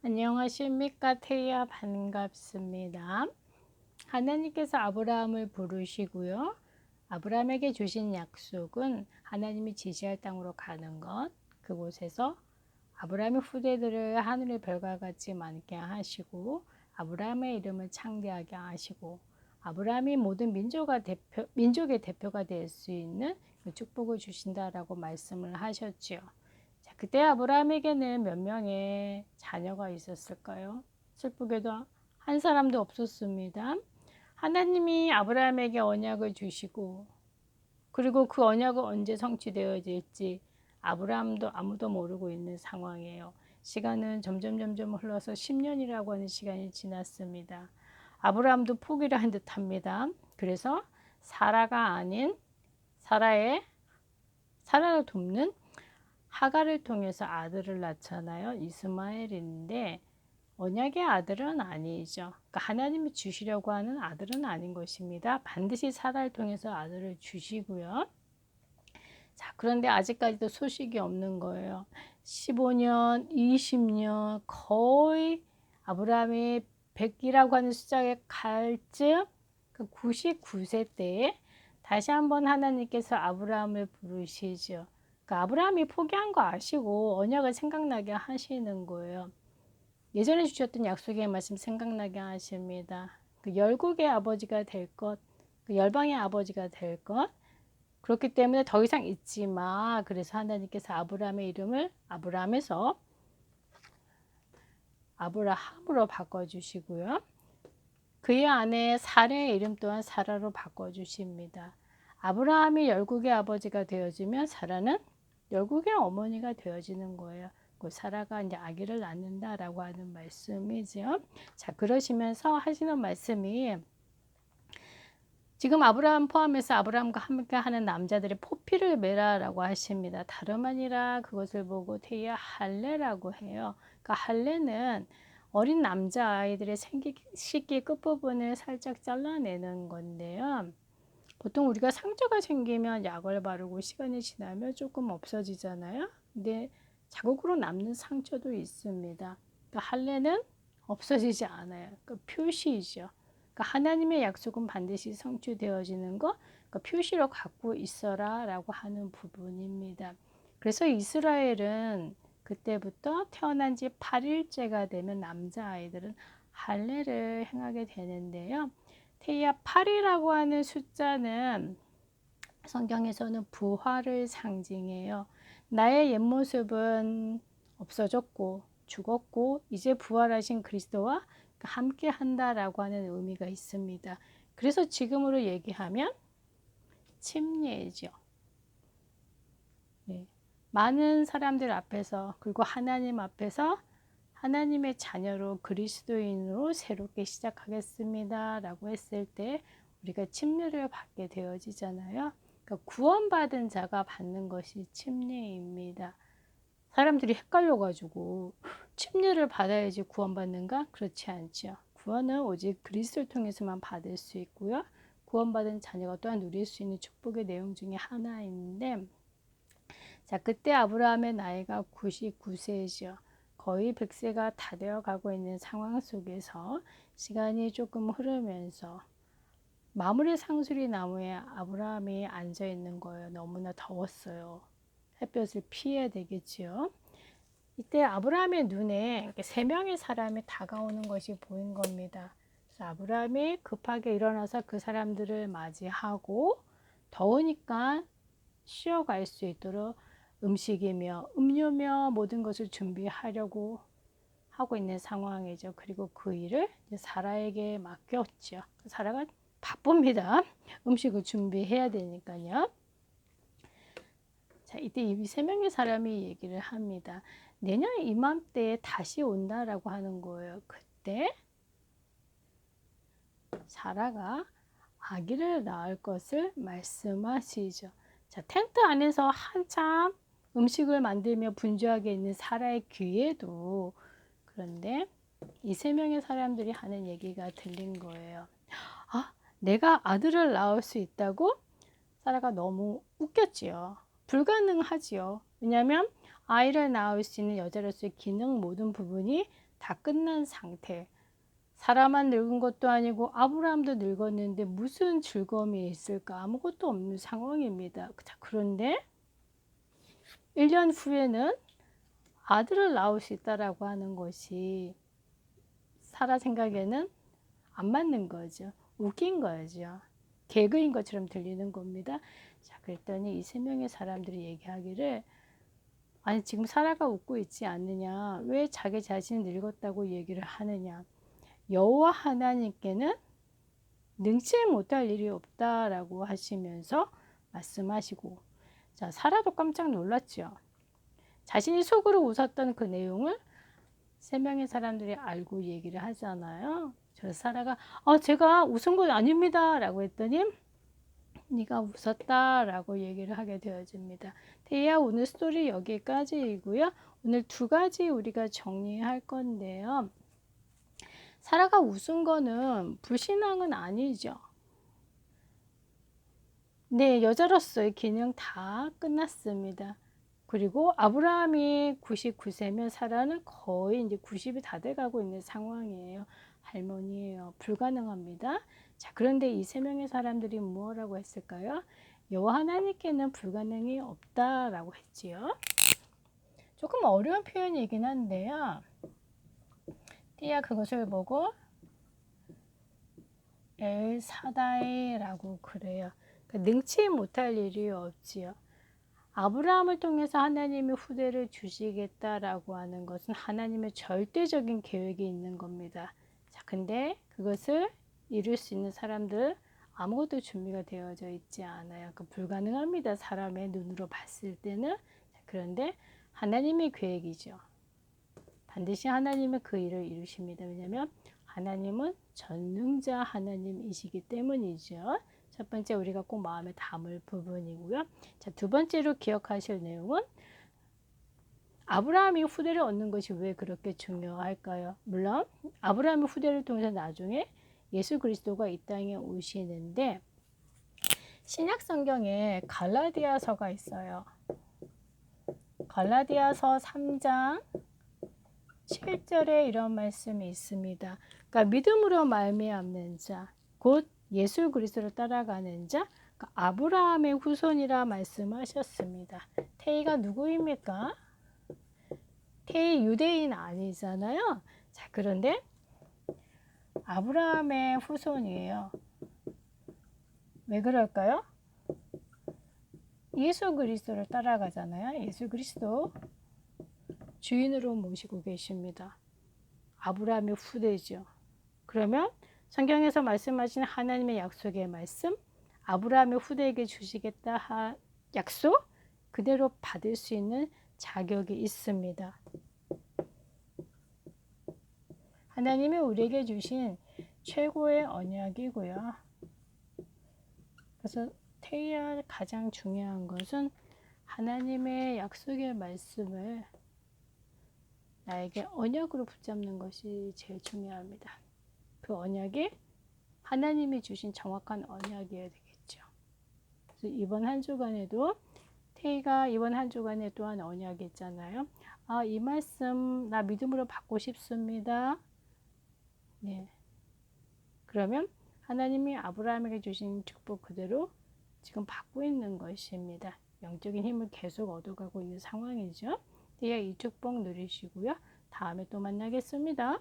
안녕하십니까. 태희야 반갑습니다. 하나님께서 아브라함을 부르시고요. 아브라함에게 주신 약속은 하나님이 지시할 땅으로 가는 것, 그곳에서 아브라함의 후대들을 하늘의 별과 같이 많게 하시고 아브라함의 이름을 창대하게 하시고 아브라함이 모든 민족의 대표가 될 수 있는 그 축복을 주신다라고 말씀을 하셨지요. 자, 그때 아브라함에게는 몇 명의 자녀가 있었을까요? 슬프게도 한 사람도 없었습니다. 하나님이 아브라함에게 언약을 주시고 그리고 그 언약은 언제 성취되어질지 아브라함도 아무도 모르고 있는 상황이에요. 시간은 점점 흘러서 10년이라고 하는 시간이 지났습니다. 아브라함도 포기를 한 듯합니다. 그래서 사라가 아닌 사라를 돕는 하갈을 통해서 아들을 낳잖아요. 이스마엘인데 언약의 아들은 아니죠. 그러니까 하나님이 주시려고 하는 아들은 아닌 것입니다. 반드시 사라를 통해서 아들을 주시고요. 자, 그런데 아직까지도 소식이 없는 거예요. 15년, 20년 거의 아브라함이 100이라고 하는 숫자에 갈 즈음 그 99세 때에 다시 한번 하나님께서 아브라함을 부르시죠. 그러니까 아브라함이 포기한 거 아시고 언약을 생각나게 하시는 거예요. 예전에 주셨던 약속의 말씀 생각나게 하십니다. 그 열국의 아버지가 될 것, 그 열방의 아버지가 될 것. 그렇기 때문에 더 이상 잊지 마. 그래서 하나님께서 아브라함의 이름을 아브라함에서 아브라함으로 바꿔주시고요. 그의 아내 사라의 이름 또한 사라로 바꿔주십니다. 아브라함이 열국의 아버지가 되어지면 사라는 열국의 어머니가 되어지는 거예요. 그 사라가 이제 아기를 낳는다라고 하는 말씀이죠. 자, 그러시면서 하시는 말씀이 지금 아브라함 포함해서 아브라함과 함께 하는 남자들의 포피를 메라라고 하십니다. 다름 아니라 그것을 보고 태야 할례라고 해요. 그러니까 할례는 어린 남자아이들의 식기 끝부분을 살짝 잘라내는 건데요. 보통 우리가 상처가 생기면 약을 바르고 시간이 지나면 조금 없어지잖아요. 근데 자국으로 남는 상처도 있습니다. 그러니까 할례는 없어지지 않아요. 그러니까 표시이죠. 그러니까 하나님의 약속은 반드시 성취되어지는 것, 그러니까 표시로 갖고 있어라 라고 하는 부분입니다. 그래서 이스라엘은 그때부터 태어난 지 8일째가 되면 남자아이들은 할례를 행하게 되는데요. 태야 8이라고 하는 숫자는 성경에서는 부활을 상징해요. 나의 옛 모습은 없어졌고 죽었고 이제 부활하신 그리스도와 함께 한다라고 하는 의미가 있습니다. 그래서 지금으로 얘기하면 침례죠. 네. 많은 사람들 앞에서 그리고 하나님 앞에서 하나님의 자녀로 그리스도인으로 새롭게 시작하겠습니다 라고 했을 때 우리가 침례를 받게 되어지잖아요. 그러니까 구원받은 자가 받는 것이 침례입니다. 사람들이 헷갈려가지고 침례를 받아야지 구원받는가? 그렇지 않죠. 구원은 오직 그리스도를 통해서만 받을 수 있고요. 구원받은 자녀가 또한 누릴 수 있는 축복의 내용 중에 하나인데 자, 그때 아브라함의 나이가 99세죠. 거의 100세가 다 되어 가고 있는 상황 속에서 시간이 조금 흐르면서 마무리 상수리 나무에 아브라함이 앉아 있는 거예요. 너무나 더웠어요. 햇볕을 피해야 되겠지요. 이때 아브라함의 눈에 3명의 사람이 다가오는 것이 보인 겁니다. 그래서 아브라함이 급하게 일어나서 그 사람들을 맞이하고 더우니까 쉬어갈 수 있도록 음식이며 음료며 모든 것을 준비하려고 하고 있는 상황이죠. 그리고 그 일을 사라에게 맡겼죠. 사라가 바쁩니다. 음식을 준비해야 되니까요. 자, 이때 이 3명의 사람이 얘기를 합니다. 내년 이맘때에 다시 온다라고 하는 거예요. 그때 사라가 아기를 낳을 것을 말씀하시죠. 자, 텐트 안에서 한참 음식을 만들며 분주하게 있는 사라의 귀에도 그런데 이 3명의 사람들이 하는 얘기가 들린 거예요. 아, 내가 아들을 낳을 수 있다고? 사라가 너무 웃겼지요. 불가능하지요. 왜냐하면 아이를 낳을 수 있는 여자로서의 기능 모든 부분이 다 끝난 상태. 사라만 늙은 것도 아니고 아브라함도 늙었는데 무슨 즐거움이 있을까? 아무것도 없는 상황입니다. 자, 그런데 1년 후에는 아들을 낳을 수 있다라고 하는 것이 사라 생각에는 안 맞는 거죠. 웃긴 거죠. 개그인 것처럼 들리는 겁니다. 자, 그랬더니 이 세 명의 사람들이 얘기하기를, 아니 지금 사라가 웃고 있지 않느냐, 왜 자기 자신이 늙었다고 얘기를 하느냐, 여호와 하나님께는 능치 못할 일이 없다라고 하시면서 말씀하시고, 자, 사라도 깜짝 놀랐죠. 자신이 속으로 웃었던 그 내용을 세 명의 사람들이 알고 얘기를 하잖아요. 저 사라가 제가 웃은 건 아닙니다 라고 했더니, 네가 웃었다 라고 얘기를 하게 되어집니다. 대야, 오늘 스토리 여기까지이고요. 오늘 두 가지 우리가 정리할 건데요. 사라가 웃은 거는 불신앙은 아니죠. 네, 여자로서의 기능 다 끝났습니다. 그리고 아브라함이 99세면 사라는 거의 이제 90이 다 돼가고 있는 상황이에요. 할머니예요. 불가능합니다. 자, 그런데 이 세 명의 사람들이 뭐라고 했을까요? 여호와 하나님께는 불가능이 없다라고 했지요. 조금 어려운 표현이긴 한데요. 띠야 그것을 보고 엘사다이라고 그래요. 그러니까 능치 못할 일이 없지요. 아브라함을 통해서 하나님의 후대를 주시겠다라고 하는 것은 하나님의 절대적인 계획이 있는 겁니다. 자, 근데 그것을 이룰 수 있는 사람들 아무것도 준비가 되어져 있지 않아요. 그 불가능합니다. 사람의 눈으로 봤을 때는. 자, 그런데 하나님의 계획이죠. 반드시 하나님은 그 일을 이루십니다. 왜냐하면 하나님은 전능자 하나님이시기 때문이죠. 첫 번째 우리가 꼭 마음에 담을 부분이고요. 자, 두 번째로 기억하실 내용은 아브라함이 후대를 얻는 것이 왜 그렇게 중요할까요? 물론 아브라함의 후대를 통해서 나중에 예수 그리스도가 이 땅에 오시는데, 신약 성경에 갈라디아서가 있어요. 갈라디아서 3장 7절에 이런 말씀이 있습니다. 그러니까 믿음으로 말미암는 자, 곧 예수 그리스도를 따라가는 자, 그러니까 아브라함의 후손이라 말씀하셨습니다. 태이가 누구입니까? 태이 유대인 아니잖아요. 자, 그런데 아브라함의 후손이에요. 왜 그럴까요? 예수 그리스도를 따라가잖아요. 예수 그리스도 주인으로 모시고 계십니다. 아브라함의 후대죠. 그러면 성경에서 말씀하신 하나님의 약속의 말씀, 아브라함의 후대에게 주시겠다 약속, 그대로 받을 수 있는 자격이 있습니다. 하나님이 우리에게 주신 최고의 언약이고요. 그래서 태희야 가장 중요한 것은 하나님의 약속의 말씀을 나에게 언약으로 붙잡는 것이 제일 중요합니다. 그 언약이 하나님이 주신 정확한 언약이어야 되겠죠. 그래서 이번 한 주간에도 태희가 이번 한 주간에 또한 언약이 있잖아요. 이 말씀 나 믿음으로 받고 싶습니다. 네. 그러면 하나님이 아브라함에게 주신 축복 그대로 지금 받고 있는 것입니다. 영적인 힘을 계속 얻어가고 있는 상황이죠. 태희야 이 축복 누리시고요. 다음에 또 만나겠습니다.